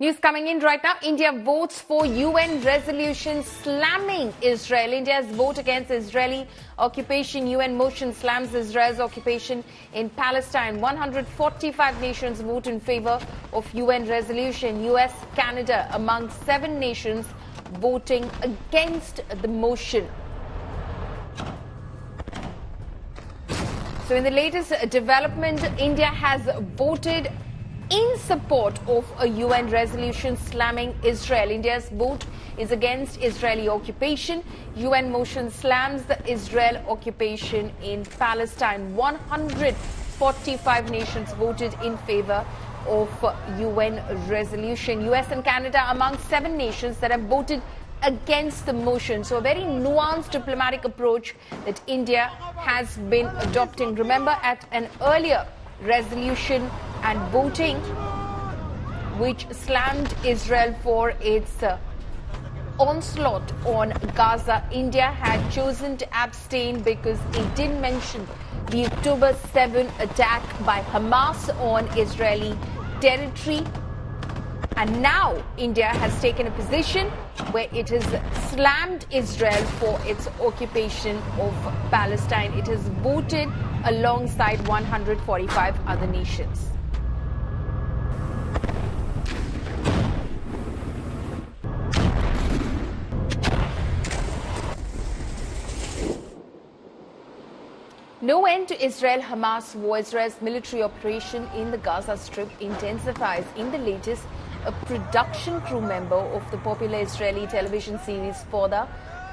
News coming in right now. India votes for UN resolution slamming Israel. India's vote against Israeli occupation. UN motion slams Israel's occupation in Palestine. 145 nations vote in favor of UN resolution. US, Canada among 7 nations voting against the motion. So in the latest development, India has voted in support of a UN resolution slamming Israel. India's vote is against Israeli occupation. UN motion slams the Israel occupation in Palestine. 145 nations voted in favor of UN resolution. US and Canada among 7 nations that have voted against the motion. So a very nuanced diplomatic approach that India has been adopting. Remember, at an earlier resolution and voting which slammed Israel for its onslaught on Gaza, India had chosen to abstain because it didn't mention the October 7 attack by Hamas on Israeli territory. And now India has taken a position where it has slammed Israel for its occupation of Palestine. It has voted alongside 145 other nations. No end to Israel-Hamas war. Israel's military operation in the Gaza Strip intensifies. In the latest, a production crew member of the popular Israeli television series Fauda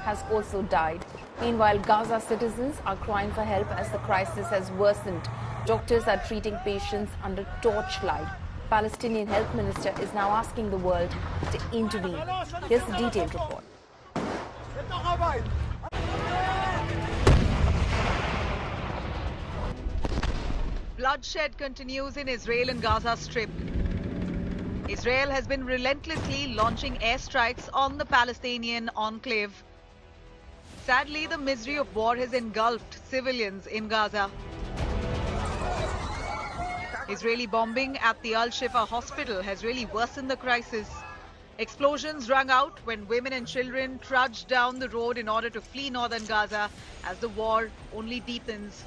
has also died. Meanwhile, Gaza citizens are crying for help as the crisis has worsened. Doctors are treating patients under torchlight. Palestinian Health Minister is now asking the world to intervene. Here's the detailed report. Bloodshed continues in Israel and Gaza Strip. Israel has been relentlessly launching airstrikes on the Palestinian enclave. Sadly, the misery of war has engulfed civilians in Gaza. Israeli bombing at the Al-Shifa hospital has really worsened the crisis. Explosions rang out when women and children trudged down the road in order to flee northern Gaza as the war only deepens.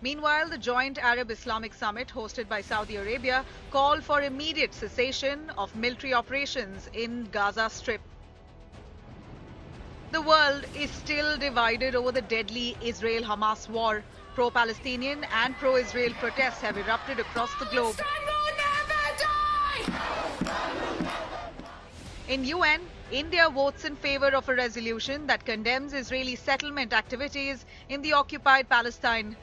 Meanwhile, the joint Arab-Islamic summit hosted by Saudi Arabia called for immediate cessation of military operations in Gaza Strip. The world is still divided over the deadly Israel-Hamas war. Pro-Palestinian and pro-Israel protests have erupted across the globe. In UN, India votes in favor of a resolution that condemns Israeli settlement activities in the occupied Palestine.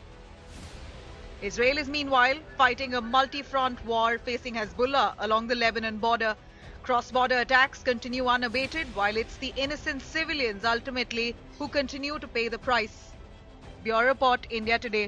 Israel is meanwhile fighting a multi-front war facing Hezbollah along the Lebanon border. Cross-border attacks continue unabated while it's the innocent civilians ultimately who continue to pay the price. Bureau Report, India Today.